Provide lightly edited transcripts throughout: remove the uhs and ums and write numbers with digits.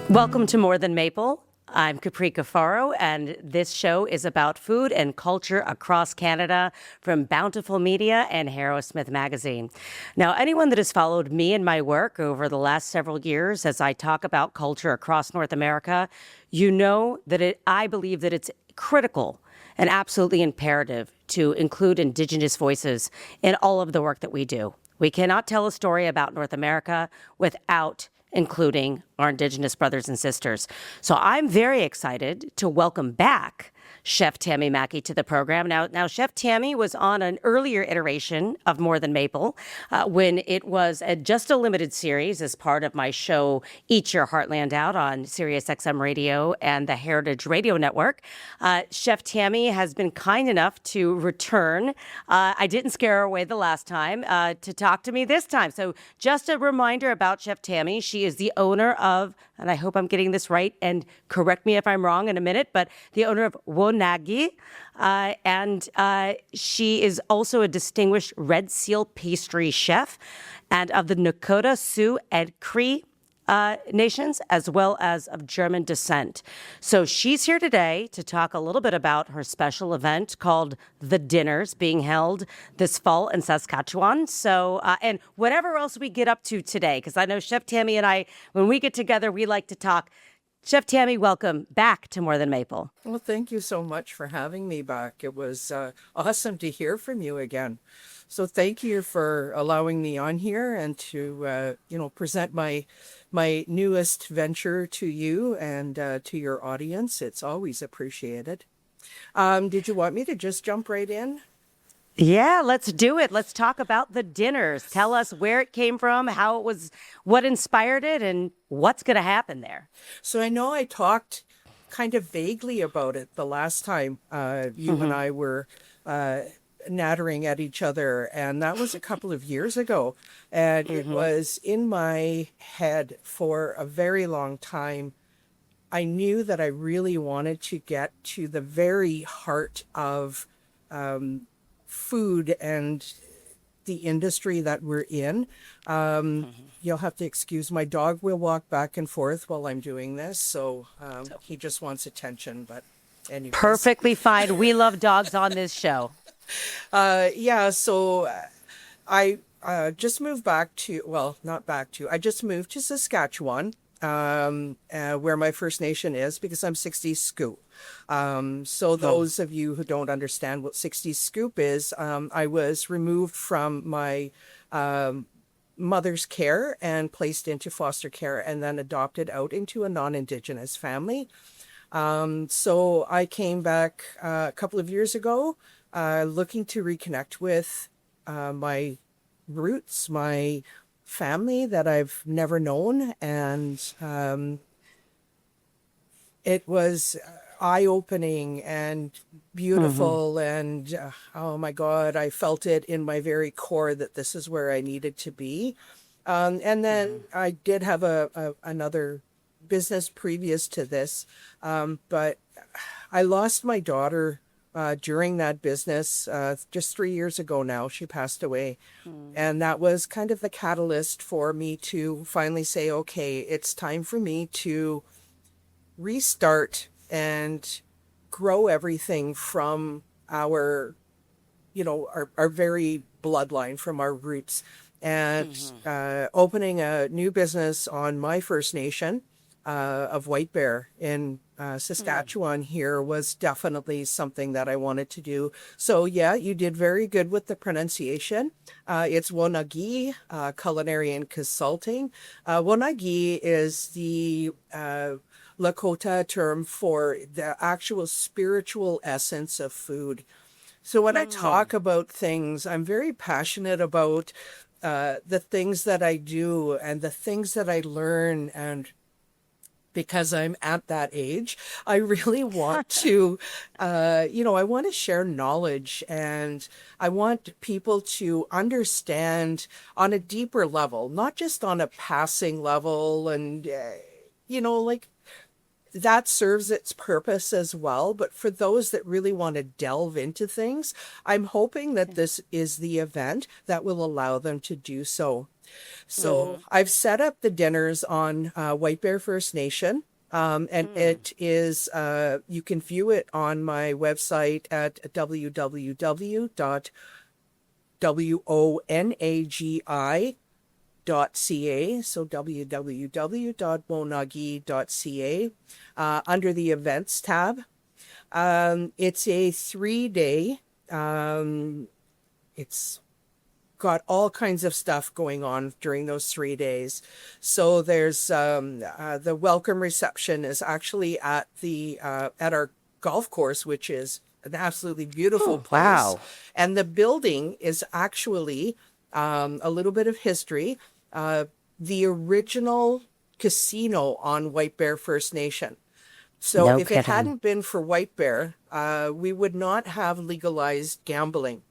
Welcome to More Than Maple. I'm Capri Cafaro, and this show is about food and culture across Canada from Bountiful Media and Harrow Smith Magazine. Now, anyone that has followed me and my work over the last several years as I talk about culture across North America, you know that I believe that it's critical and absolutely imperative to include Indigenous voices in all of the work that we do. We cannot tell a story about North America without including our Indigenous brothers and sisters. So I'm very excited to welcome back Chef Tammy Maki to the program. Now, Chef Tammy was on an earlier iteration of More Than Maple when it was just a limited series as part of my show Eat Your Heartland Out on Sirius XM Radio and the Heritage Radio Network. Chef Tammy has been kind enough to return. I didn't scare her away the last time to talk to me this time. So just a reminder about Chef Tammy. She is the owner of, and I hope I'm getting this right, and correct me if I'm wrong in a minute, but the owner of Wonagi, and she is also a distinguished Red Seal pastry chef and of the Nakota, Sioux, and Cree nations, as well as of German descent. So she's here today to talk a little bit about her special event called The Dinners, being held this fall in Saskatchewan. So, and whatever else we get up to today, because I know Chef Tammy and I, when we get together, we like to talk. Chef Tammy, welcome back to More Than Maple. Well, thank you so much for having me back. It was awesome to hear from you again. So thank you for allowing me on here and to, present my newest venture to you and to your audience. It's always appreciated. Did you want me to just jump right in? Yeah, let's do it. Let's talk about the dinners. Tell us where it came from, how it was, what inspired it, and what's going to happen there. So I know I talked kind of vaguely about it the last time you and I were nattering at each other, and that was a couple of years ago. And it was in my head for a very long time. I knew that I really wanted to get to the very heart of food and the industry that we're in. You'll have to excuse my dog will walk back and forth while I'm doing this, so he just wants attention, but anyways. Perfectly fine. We love dogs on this show. So I just moved back to, well, not back to, I just moved to Saskatchewan, where my First Nation is, because I'm 60 Scoop. So those of you who don't understand what 60 Scoop is, I was removed from my mother's care and placed into foster care and then adopted out into a non-Indigenous family. So I came back a couple of years ago looking to reconnect with my roots, my family that I've never known. And it was eye-opening and beautiful, and oh my God, I felt it in my very core that this is where I needed to be. And then I did have another business previous to this, but I lost my daughter during that business just 3 years ago now. She passed away. And that was kind of the catalyst for me to finally say, okay, it's time for me to restart and grow everything from our very bloodline, from our roots, and opening a new business on my First Nation of White Bear in Saskatchewan here was definitely something that I wanted to do. So yeah, you did very good with the pronunciation. It's Wonagi, Culinary and Consulting. Wonagi is the Lakota term for the actual spiritual essence of food. So when I talk about things, I'm very passionate about the things that I do and the things that I learn. And because I'm at that age, I really want to, I want to share knowledge, and I want people to understand on a deeper level, not just on a passing level. And, that serves its purpose as well. But for those that really want to delve into things, I'm hoping that this is the event that will allow them to do so. So I've set up the dinners on White Bear First Nation. And it is, you can view it on my website at www.wonagi.ca, so www.wonagi.ca, under the events tab. It's a 3-day, it's got all kinds of stuff going on during those 3 days. So there's the welcome reception is actually at the at our golf course, which is an absolutely beautiful place. Wow. And the building is actually a little bit of history. The original casino on White Bear First Nation. So No if it kidding. hadn't been for White Bear, we would not have legalized gambling.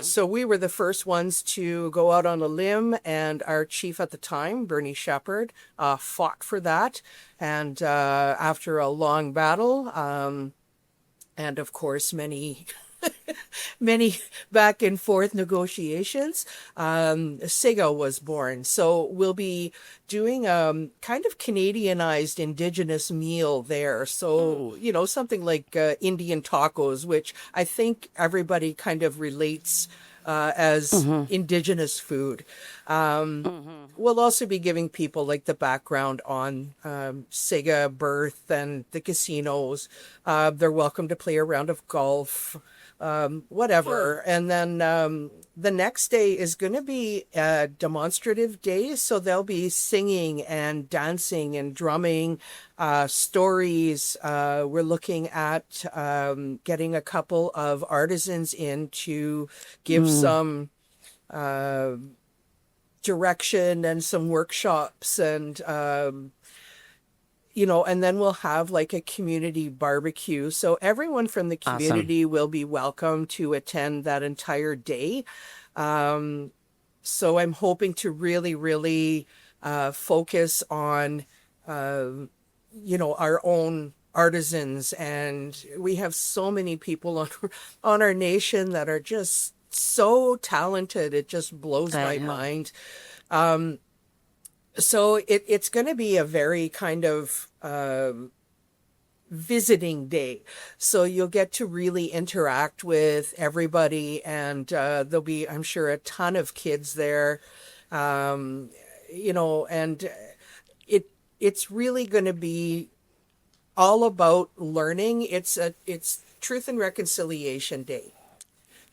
So we were the first ones to go out on a limb, and our chief at the time, Bernie Shepherd, fought for that. And after a long battle, and of course many many back and forth negotiations, SIGA was born. So we'll be doing kind of Canadianized Indigenous meal there. So, you know, something like Indian tacos, which I think everybody kind of relates as Indigenous food. We'll also be giving people like the background on SIGA birth and the casinos. They're welcome to play a round of golf. Whatever. And then the next day is going to be a demonstrative day. So they'll be singing and dancing and drumming, stories. We're looking at getting a couple of artisans in to give some direction and some workshops, and you know, and then we'll have like a community barbecue. So everyone from the community will be welcome to attend that entire day. So I'm hoping to really, really focus on, you know, our own artisans. And we have so many people on our nation that are just so talented. It just blows my mind. So it's going to be a very kind of visiting day. So you'll get to really interact with everybody, and there'll be, I'm sure, a ton of kids there. You know, and it's really going to be all about learning. It's Truth and Reconciliation Day.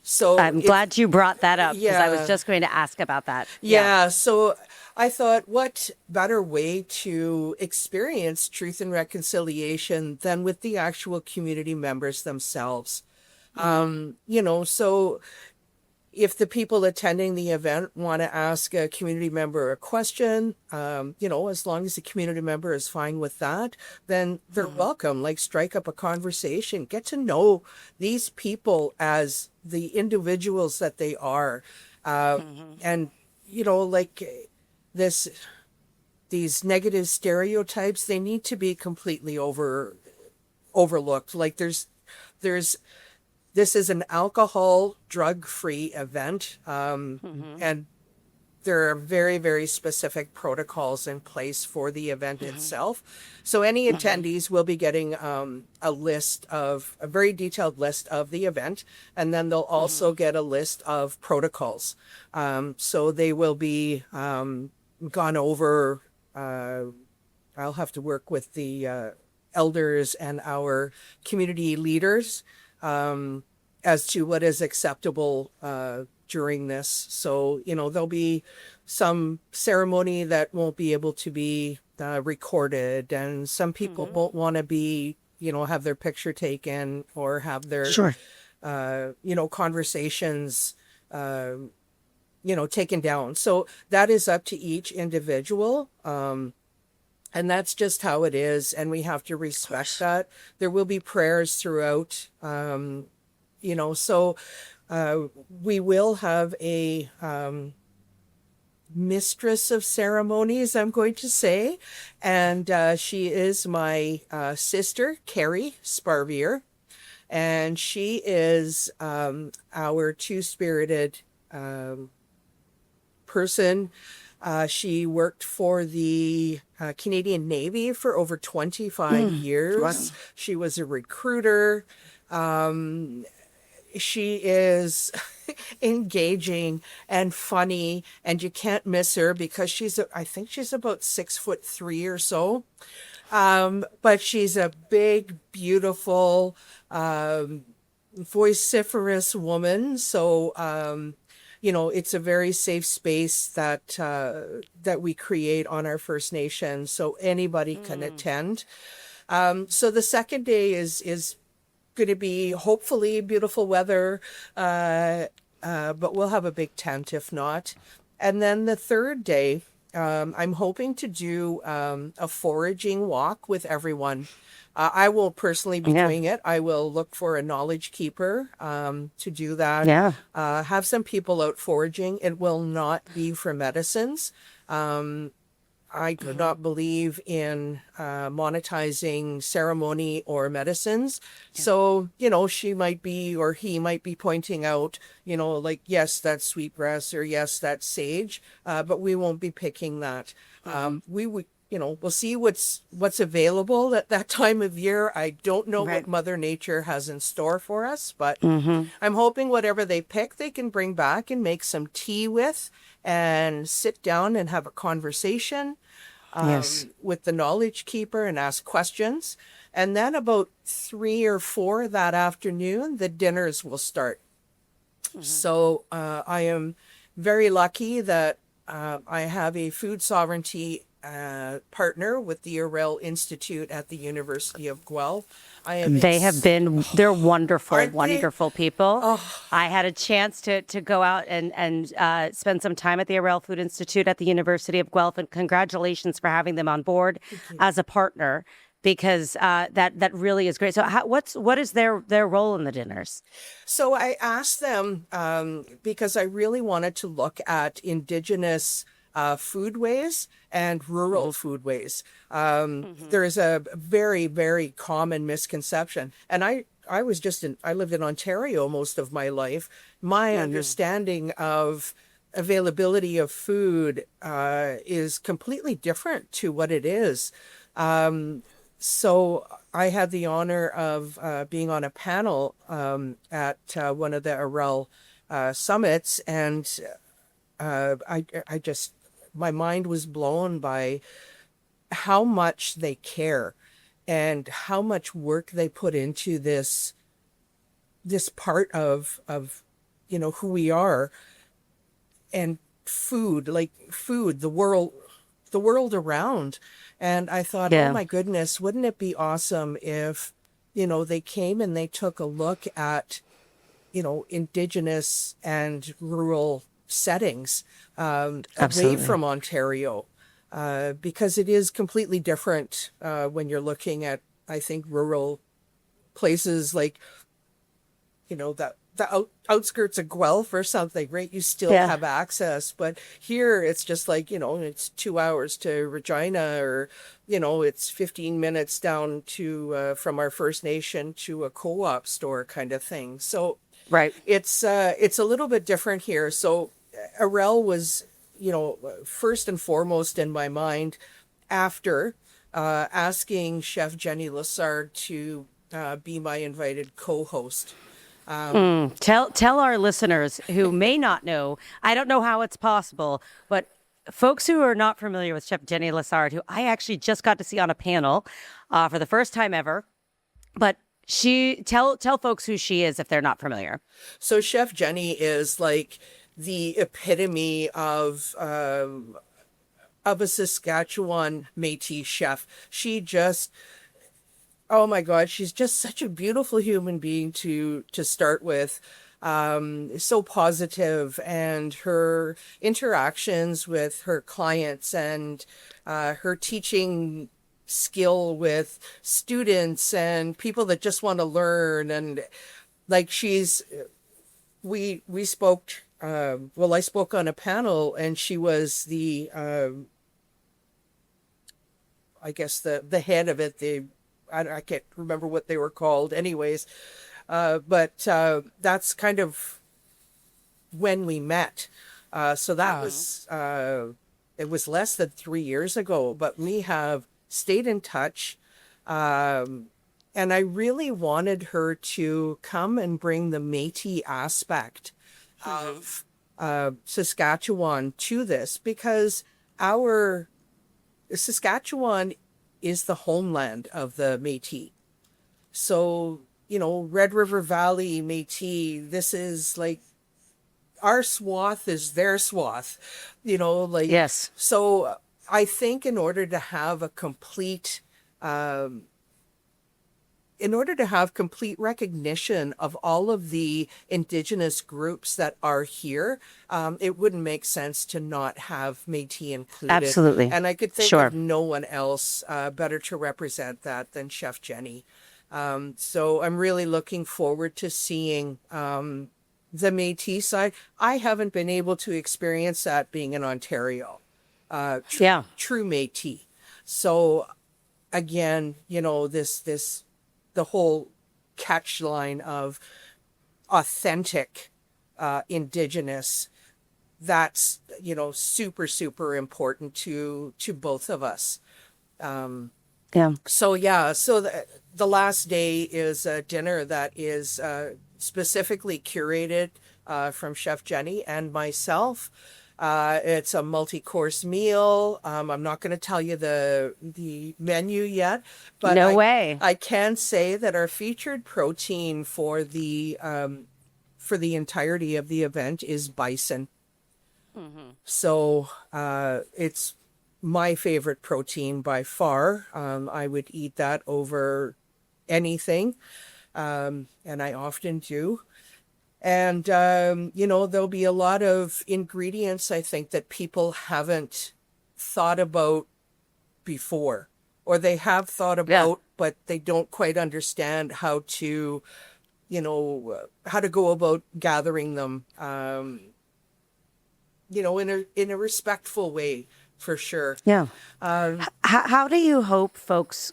So I'm glad you brought that up, because I was Yeah. just going to ask about that. Yeah, so I thought, what better way to experience truth and reconciliation than with the actual community members themselves? You know, so if the people attending the event want to ask a community member a question, you know, as long as the community member is fine with that, then they're welcome. Like, strike up a conversation, get to know these people as the individuals that they are. And, you know, like these negative stereotypes, they need to be completely overlooked. Like there's this is an alcohol drug-free event, and there are very, very specific protocols in place for the event itself. So any attendees will be getting a very detailed list of the event, and then they'll also get a list of protocols. So they will be gone over. I'll have to work with the elders and our community leaders as to what is acceptable during this. So, you know, there'll be some ceremony that won't be able to be recorded, and some people won't want to be, you know, have their picture taken or have their, you know, conversations, you know, taken down. So that is up to each individual. And that's just how it is. And we have to respect that. There will be prayers throughout, you know, so we will have a mistress of ceremonies, I'm going to say. And she is my sister, Carrie Sparvier. And she is our two-spirited person. She worked for the Canadian Navy for over 25 years. Wow. She was a recruiter. She is engaging and funny, and you can't miss her because I think she's about 6'3" or so. But she's a big, beautiful, vociferous woman. So, it's a very safe space that we create on our First Nation, so anybody can attend. So the second day is going to be hopefully beautiful weather, but we'll have a big tent if not. And then the third day, I'm hoping to do a foraging walk with everyone. I will personally be doing it. I will look for a knowledge keeper to do that. Yeah. Have some people out foraging. It will not be for medicines. I do not believe in monetizing ceremony or medicines. Yeah. So, she might be or he might be pointing out, like, yes, that's sweetgrass or yes, that's sage, but we won't be picking that. We would, we'll see what's available at that time of year. I don't know what Mother Nature has in store for us, but I'm hoping whatever they pick, they can bring back and make some tea with and sit down and have a conversation with the knowledge keeper and ask questions. And then about 3 or 4 that afternoon, the dinners will start. So I am very lucky that I have a food sovereignty partner with the R.S.E Institute at the University of Guelph. They're wonderful, wonderful people. Oh. I had a chance to go out and spend some time at the R.S.E Food Institute at the University of Guelph, and congratulations for having them on board as a partner, because that really is great. So what is their role in the dinners? So I asked them because I really wanted to look at Indigenous foodways and rural foodways. There is a very, very common misconception. And I lived in Ontario most of my life. My understanding of availability of food is completely different to what it is. So I had the honor of being on a panel at one of the R.S.E summits, and my mind was blown by how much they care and how much work they put into this part of who we are, and food, the world around. And I thought, oh my goodness, wouldn't it be awesome if, they came and they took a look at, Indigenous and rural settings away from Ontario, because it is completely different when you're looking at, I think, rural places like, the outskirts of Guelph or something, right? You still have access, but here it's just like, it's 2 hours to Regina, or, it's 15 minutes down to from our First Nation to a co-op store kind of thing. So it's a little bit different here. So R.S.E was, first and foremost in my mind, after asking Chef Jenni Lessard to be my invited co-host. Tell our listeners who may not know, I don't know how it's possible, but folks who are not familiar with Chef Jenni Lessard, who I actually just got to see on a panel for the first time ever, but tell folks who she is if they're not familiar. So Chef Jenni is like the epitome of a Saskatchewan Métis chef. She just, oh my God, she's just such a beautiful human being to start with. So positive, and her interactions with her clients and her teaching skill with students and people that just want to learn. And like we spoke well, I spoke on a panel, and she was the, I guess the head of it. I can't remember what they were called, anyways. But that's kind of when we met. So that was it was less than 3 years ago, but we have stayed in touch. And I really wanted her to come and bring the Métis aspect of Saskatchewan to this, because our Saskatchewan is the homeland of the Métis. So, Red River Valley Métis, this is like our swath is their swath, Yes. so I think in order to have complete recognition of all of the Indigenous groups that are here, it wouldn't make sense to not have Métis included. Absolutely. And I could think Sure. of no one else better to represent that than Chef Jenni. So I'm really looking forward to seeing the Métis side. I haven't been able to experience that being in Ontario. Yeah. True Métis. So again, the whole catch line of authentic Indigenous, that's super, super important to both of us. Yeah. So the last day is a dinner that is specifically curated from Chef Jenni and myself. It's a multi-course meal. I'm not going to tell you the menu yet, but No way. I can say that our featured protein for the entirety of the event is bison. So it's my favorite protein by far. I would eat that over anything, and I often do. And, there'll be a lot of ingredients, I think, that people haven't thought about before, or they have thought about, but they don't quite understand how to, how to go about gathering them, in a respectful way, for sure. Yeah. How do you hope folks,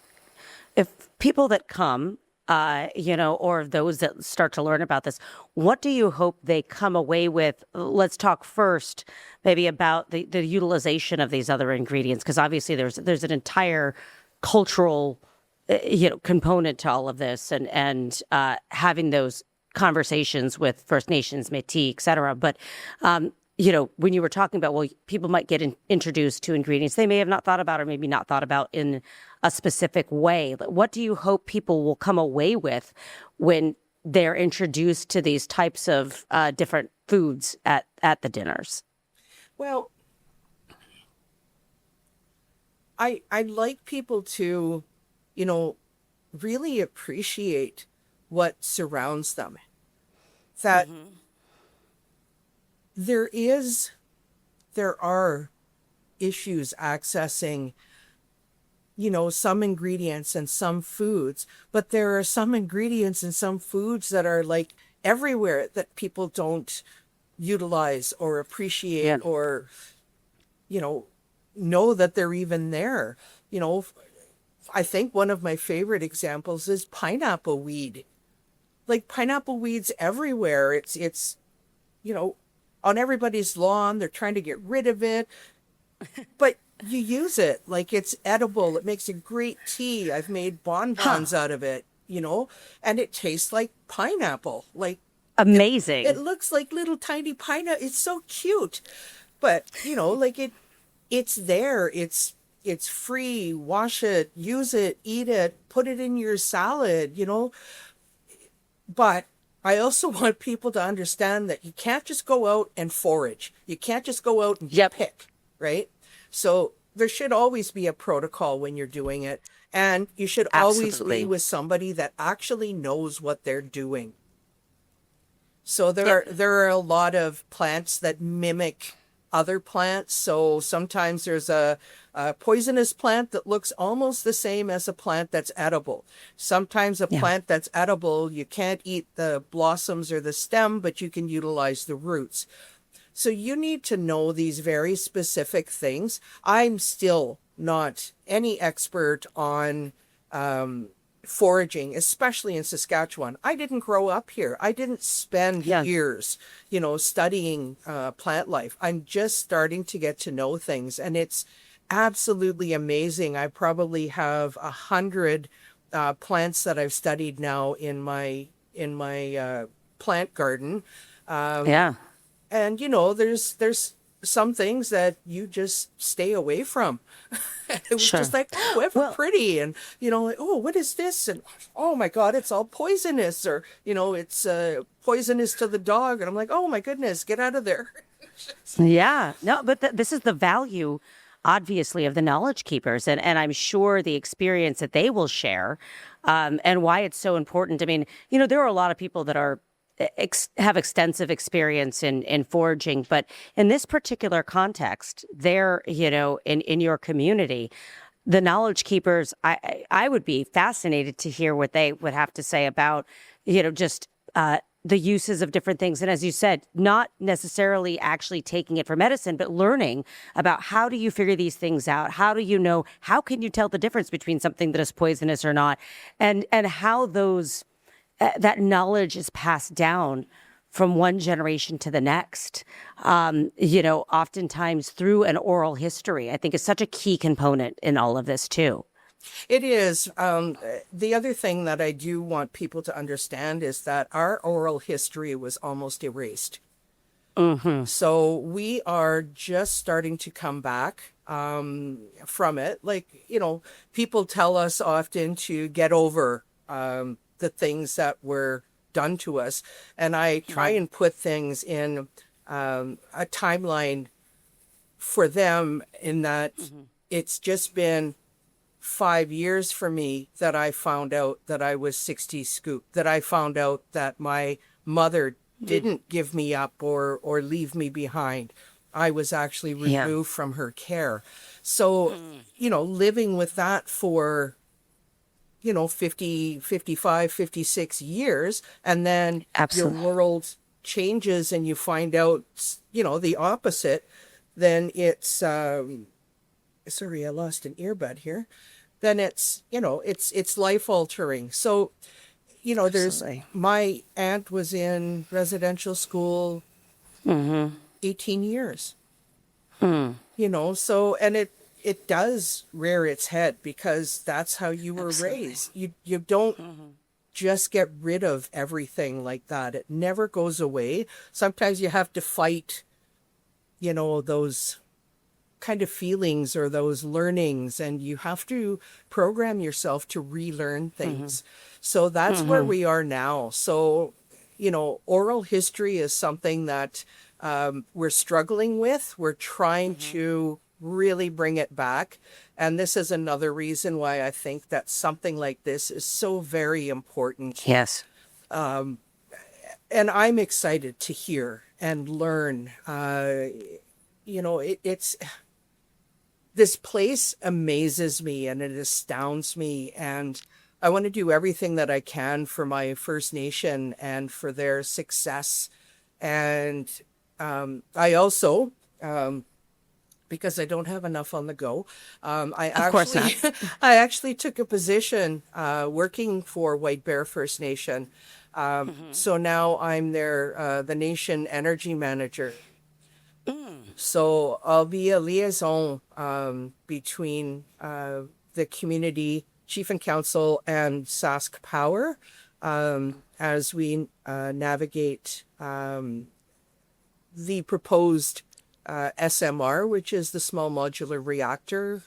if people that come, or those that start to learn about this, what do you hope they come away with? Let's talk first maybe about the utilization of these other ingredients, because obviously there's an entire cultural, component to all of this, and having those conversations with First Nations, Métis, et cetera. But, when you were talking about, well, people might get introduced to ingredients they may have not thought about, or maybe not thought about in a specific way. What do you hope people will come away with when they're introduced to these types of different foods at the dinners? Well, I'd like people to, really appreciate what surrounds them. That there are issues accessing, some ingredients and some foods, but there are some ingredients and some foods that are like everywhere that people don't utilize or appreciate or, know that they're even there. I think one of my favorite examples is pineapple weed. Like pineapple weed's everywhere. It's on everybody's lawn. They're trying to get rid of it, but you use it like it's edible. It makes a great tea. I've made bonbons out of it, and it tastes like pineapple. Like amazing. It looks like little tiny pineapple. It's so cute, but it's there. It's free. Wash it, use it, eat it, put it in your salad, But I also want people to understand that you can't just go out and forage. You can't just go out and pick, right? So there should always be a protocol when you're doing it. And you should always be with somebody that actually knows what they're doing. So there are a lot of plants that mimic other plants. So sometimes there's a poisonous plant that looks almost the same as a plant that's edible. Sometimes a Yeah. plant that's edible, you can't eat the blossoms or the stem, but you can utilize the roots. So you need to know these very specific things. I'm still not any expert on foraging, especially in Saskatchewan. I didn't grow up here. I didn't spend Yeah. years, studying plant life. I'm just starting to get to know things, and it's absolutely amazing. I probably have 100 plants that I've studied now in my plant garden. Yeah. And there's some things that you just stay away from. It was Sure. just like, oh, ever Well, pretty, and like, oh, what is this? And oh my God, it's all poisonous, or it's poisonous to the dog, and I'm like, oh my goodness, get out of there. yeah. No, but this is the value, obviously, of the knowledge keepers, and I'm sure the experience that they will share, and why it's so important. I mean, there are a lot of people that are have extensive experience in foraging, but in this particular context, they're in your community, the knowledge keepers. I would be fascinated to hear what they would have to say about just the uses of different things. And as you said, not necessarily actually taking it for medicine, but learning about how do you figure these things out? How do you know? How can you tell the difference between something that is poisonous or not? And how that knowledge is passed down from one generation to the next, oftentimes through an oral history, I think is such a key component in all of this too. It is. The other thing that I do want people to understand is that our oral history was almost erased. So we are just starting to come back from it. Like, people tell us often to get over the things that were done to us. And I try and put things in a timeline for them, in that it's just been 5 years for me that I found out that I was 60 scoop, that I found out that my mother didn't give me up or leave me behind. I was actually removed from her care. So, living with that for 50, 55, 56 years, and then Absolutely. your world changes and you find out, the opposite, then it's, sorry, I lost an earbud here. Then it's life altering. So, there's, Absolutely. my aunt was in residential school 18 years, so, and it does rear its head, because that's how you were Absolutely. raised. You don't just get rid of everything like that. It never goes away. Sometimes you have to fight, those kind of feelings or those learnings, and you have to program yourself to relearn things. So that's where we are now. So, oral history is something that we're struggling with. We're trying to really bring it back. And this is another reason why I think that something like this is so very important. Yes. And I'm excited to hear and learn. It's this place amazes me and it astounds me. And I want to do everything that I can for my First Nation and for their success. And I also, because I don't have enough on the go, Of course not. I actually took a position working for White Bear First Nation. So now I'm the Nation Energy Manager. So I'll be a liaison between the community, Chief and Council, and Sask Power as we navigate the proposed SMR, which is the Small Modular Reactor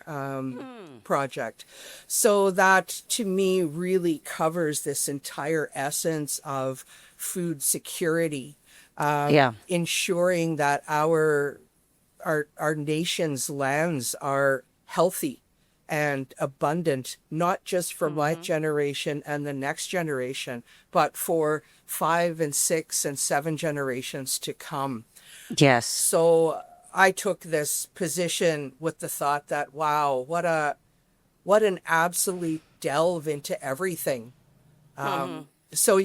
project. So that, to me, really covers this entire essence of food security. Ensuring that our nation's lands are healthy and abundant, not just for my generation and the next generation, but for 5 and 6 and 7 generations to come. Yes. So I took this position with the thought that, wow, what an absolute delve into everything. So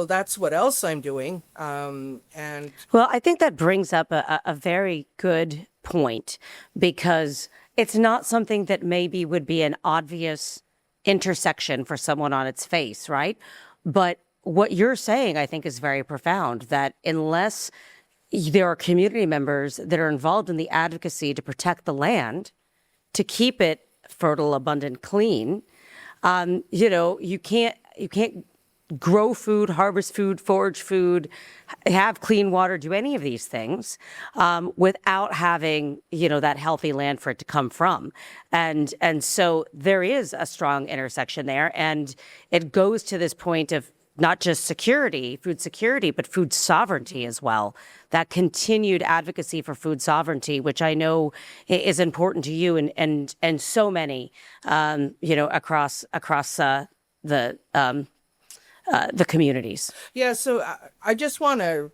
that's what else I'm doing. And Well, I think that brings up a very good point because it's not something that maybe would be an obvious intersection for someone on its face, right? But what you're saying, I think, is very profound that unless there are community members that are involved in the advocacy to protect the land, to keep it fertile, abundant, clean, you can't grow food, harvest food, forage food, have clean water, do any of these things without having, that healthy land for it to come from. And so there is a strong intersection there. And it goes to this point of not just food security, but food sovereignty as well. That continued advocacy for food sovereignty, which I know is important to you and so many, across the communities. yeah, so I just want to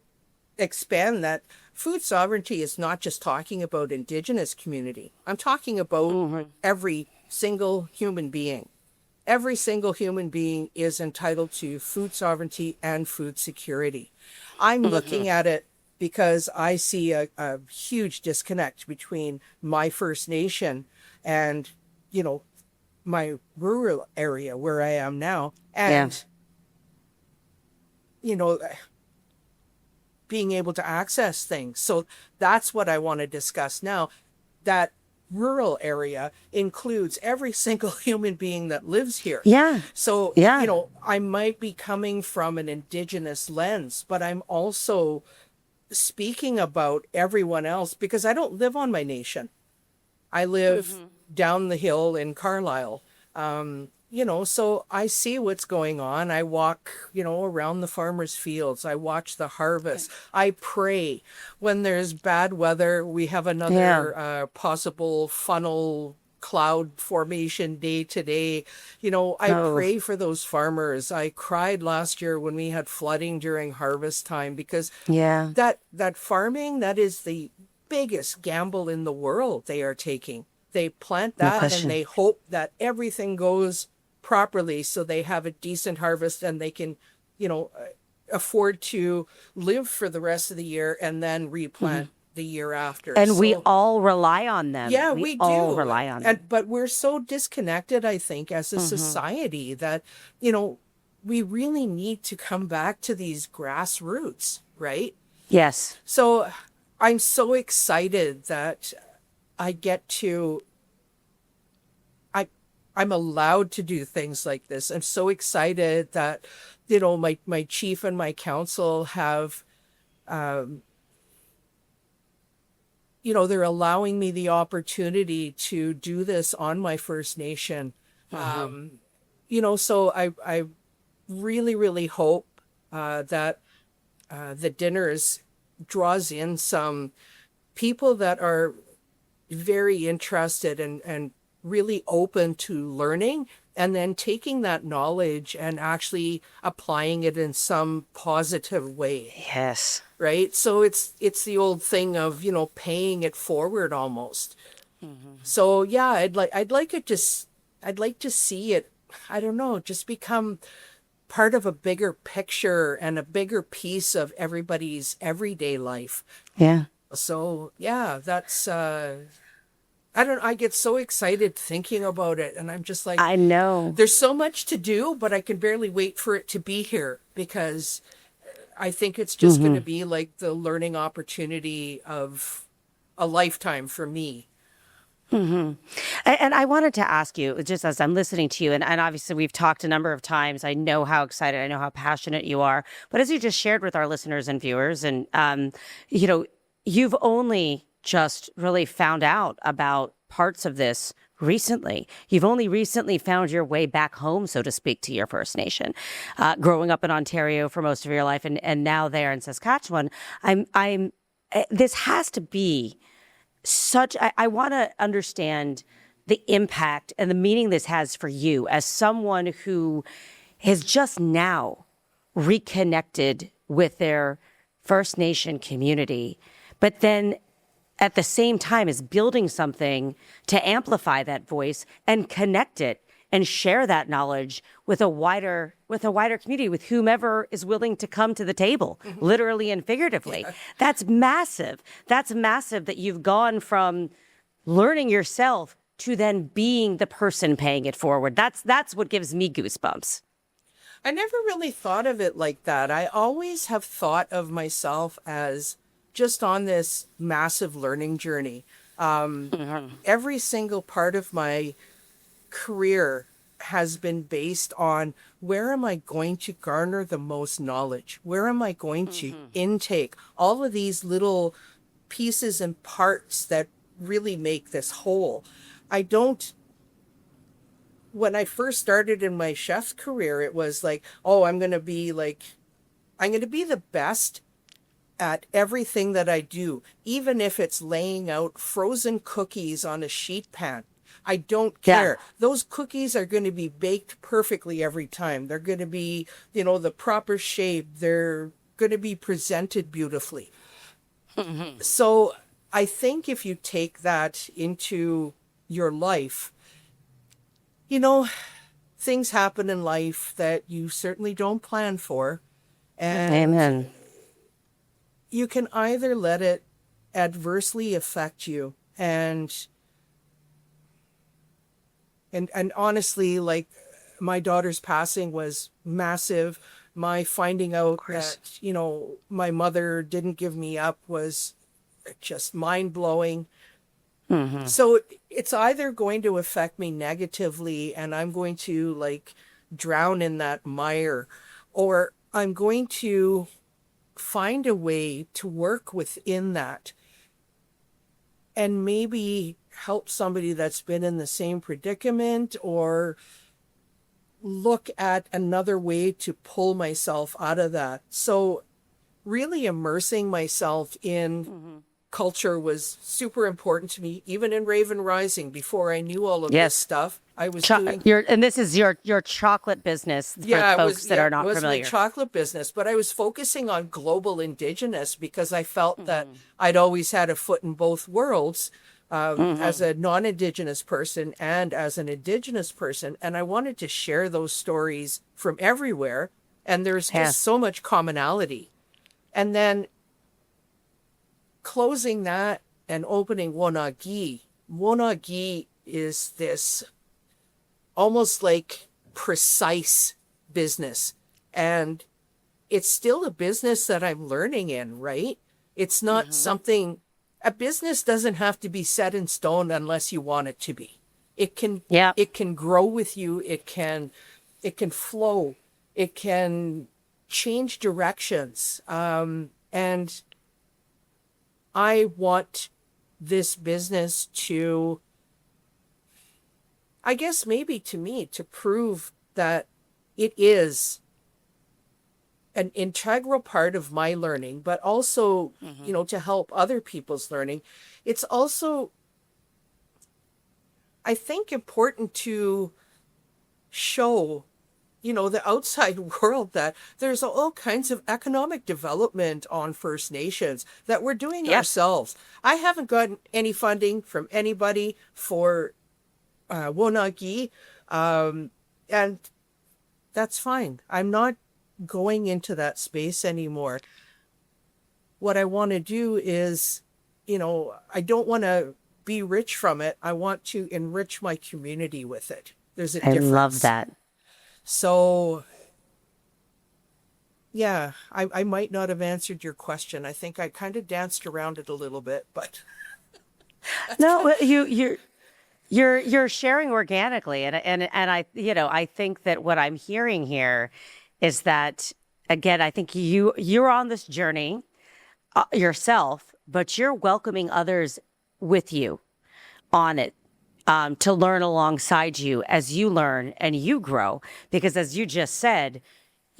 expand that food sovereignty is not just talking about Indigenous community. I'm talking about every single human being. Every single human being is entitled to food sovereignty and food security. I'm looking at it because I see a huge disconnect between my First Nation and, my rural area where I am now. And, being able to access things. So that's what I want to discuss now. That rural area includes every single human being that lives here. Yeah. So, I might be coming from an Indigenous lens, but I'm also speaking about everyone else because I don't live on my nation. I live down the hill in Carlisle. So I see what's going on. I walk, around the farmers' fields. I watch the harvest. I pray. When there's bad weather, we have another possible funnel cloud formation day today. I pray for those farmers. I cried last year when we had flooding during harvest time because that farming, that is the biggest gamble in the world they are taking. They plant that and they hope that everything goes properly so they have a decent harvest and they can, afford to live for the rest of the year and then replant the year after. And we all rely on them. Yeah, we do. all rely on them. But we're so disconnected, I think, as a society that, we really need to come back to these grassroots, right? Yes. So I'm so excited that I get to I'm allowed to do things like this. I'm so excited that, my chief and my council have, they're allowing me the opportunity to do this on my First Nation. So I really, really hope that the dinners draws in some people that are very interested and really open to learning and then taking that knowledge and actually applying it in some positive way. Yes. Right? So it's the old thing of, paying it forward almost. So yeah, I'd like to see it, I don't know, just become part of a bigger picture and a bigger piece of everybody's everyday life. Yeah. So yeah, that's I get so excited thinking about it and I'm just like, I know. There's so much to do, but I can barely wait for it to be here because I think it's just going to be like the learning opportunity of a lifetime for me. And I wanted to ask you, just as I'm listening to you, and obviously we've talked a number of times, I know how excited, I know how passionate you are, but as you just shared with our listeners and viewers, and, you've only just really found out about parts of this recently. You've only recently found your way back home, so to speak, to your First Nation, growing up in Ontario for most of your life, and now there in Saskatchewan. This has to be I want to understand the impact and the meaning this has for you as someone who has just now reconnected with their First Nation community, but then at the same time as building something to amplify that voice and connect it and share that knowledge with a wider community, with whomever is willing to come to the table, literally and figuratively. Yeah. That's massive. That's massive that you've gone from learning yourself to then being the person paying it forward. That's what gives me goosebumps. I never really thought of it like that. I always have thought of myself as just on this massive learning journey. Every single part of my career has been based on where am I going to garner the most knowledge? Where am I going to intake all of these little pieces and parts that really make this whole? When I first started in my chef's career, it was like, oh, I'm going to be the best at everything that I do, even if it's laying out frozen cookies on a sheet pan. I don't care. Yeah. Those cookies are going to be baked perfectly every time. They're going to be, the proper shape. They're going to be presented beautifully. So I think if you take that into your life, things happen in life that you certainly don't plan for. And Amen. you can either let it adversely affect you and honestly, like, my daughter's passing was massive. My finding out that, my mother didn't give me up was just mind-blowing. So it's either going to affect me negatively and I'm going to, like, drown in that mire, or I'm going to find a way to work within that and maybe help somebody that's been in the same predicament, or look at another way to pull myself out of that. So really immersing myself in culture was super important to me, even in Raven Rising. Before I knew all of this stuff, I was doing... And this is your chocolate business for folks that are not familiar. It was my chocolate business, but I was focusing on global Indigenous because I felt that I'd always had a foot in both worlds, as a non-Indigenous person and as an Indigenous person. And I wanted to share those stories from everywhere. And there's just so much commonality. And then closing that and opening Wonagi. Wonagi is this almost like precise business. And it's still a business that I'm learning in, right? It's not something... A business doesn't have to be set in stone unless you want it to be. It can grow with you. It can flow. It can change directions. And I want this business to, I guess maybe to me, to prove that it is an integral part of my learning, but also, to help other people's learning. It's also, I think, important to show, the outside world that there's all kinds of economic development on First Nations that we're doing ourselves. I haven't gotten any funding from anybody for Wonagi, and that's fine. I'm not going into that space anymore. What I want to do is, I don't want to be rich from it. I want to enrich my community with it. There's a difference. I love that. So, yeah, I might not have answered your question. I think I kind of danced around it a little bit, but no, you're sharing organically, and I I think that what I'm hearing here is that, again, I think you're on this journey yourself, but you're welcoming others with you on it, to learn alongside you as you learn and you grow. Because as you just said,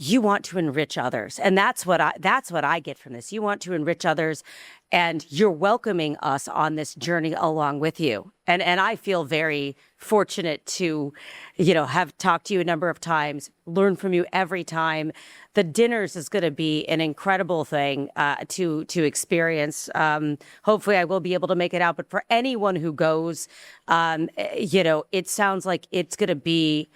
you want to enrich others. And that's what I get from this. You want to enrich others, and you're welcoming us on this journey along with you. And I feel very fortunate to, have talked to you a number of times, learn from you every time. The dinners is going to be an incredible thing to experience. Hopefully I will be able to make it out. But for anyone who goes, it sounds like it's going to be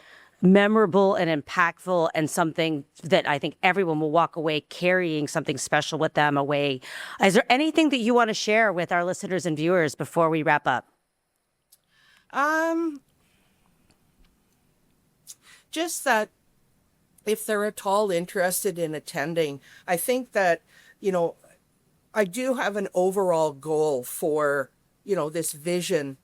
memorable and impactful, and something that I think everyone will walk away carrying something special with them away. Is there anything that you want to share with our listeners and viewers before we wrap up? Just that if they're at all interested in attending, I think that, I do have an overall goal for, this vision.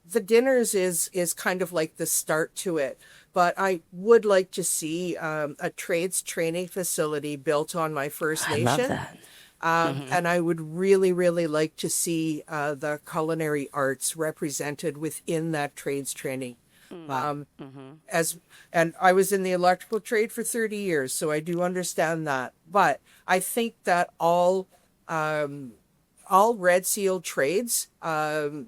The dinners is kind of like the start to it, but I would like to see a trades training facility built on my First Nation. I love that. And I would really, really like to see the culinary arts represented within that trades training. And I was in the electrical trade for 30 years, so I do understand that. But I think that all Red Seal trades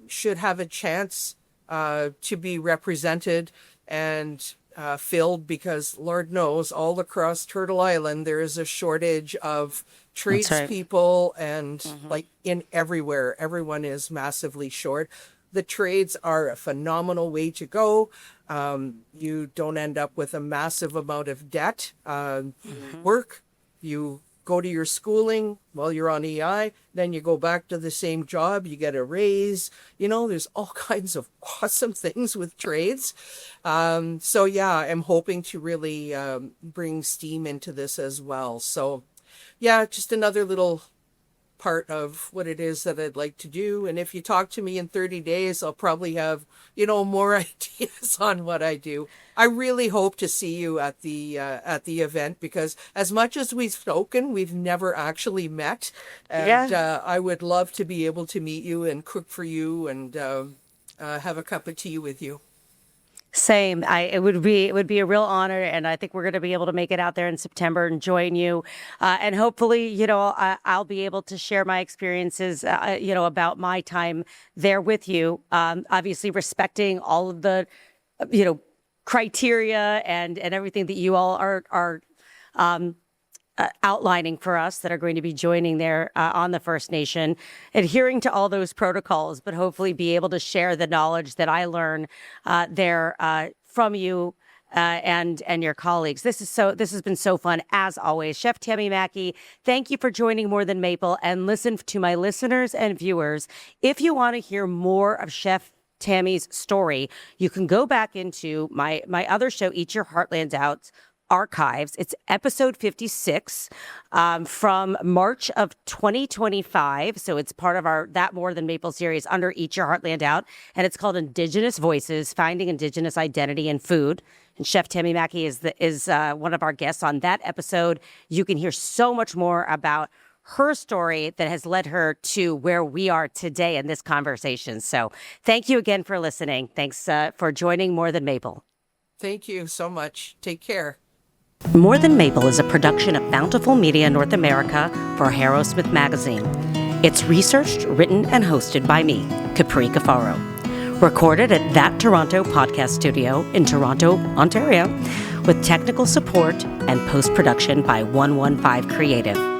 should have a chance to be represented and filled, because Lord knows all across Turtle Island there is a shortage of tradespeople, and like in everywhere, everyone is massively short. The trades are a phenomenal way to go. You don't end up with a massive amount of debt. You work, you go to your schooling while you're on EI, then you go back to the same job, you get a raise. There's all kinds of awesome things with trades. So yeah, I'm hoping to really bring steam into this as well. So yeah, just another little part of what it is that I'd like to do. And if you talk to me in 30 days, I'll probably have, more ideas on what I do. I really hope to see you at the event, because as much as we've spoken, we've never actually met. And I would love to be able to meet you and cook for you and have a cup of tea with you. Same. It would be a real honor, and I think we're going to be able to make it out there in September and join you. And hopefully, I'll be able to share my experiences, about my time there with you. Obviously, respecting all of the, criteria and everything that you all are outlining for us that are going to be joining there on the First Nation, adhering to all those protocols, but hopefully be able to share the knowledge that I learn there from you and your colleagues. This has been so fun as always. Chef Tammy Maki, thank you for joining More Than Maple. And listen to my listeners and viewers, if you want to hear more of Chef Tammy's story, you can go back into my other show, Eat Your Heartland Out archives. It's episode 56 from March of 2025. So it's part of our That More Than Maple series under Eat Your Heartland Out. And it's called Indigenous Voices, Finding Indigenous Identity in Food. And Chef Tammy Maki is one of our guests on that episode. You can hear so much more about her story that has led her to where we are today in this conversation. So thank you again for listening. Thanks for joining More Than Maple. Thank you so much. Take care. More Than Maple is a production of Bountiful Media North America for Harrow-Smith Magazine. It's researched, written, and hosted by me, Capri Cafaro. Recorded at That Toronto Podcast Studio in Toronto, Ontario, with technical support and post-production by 115 Creative.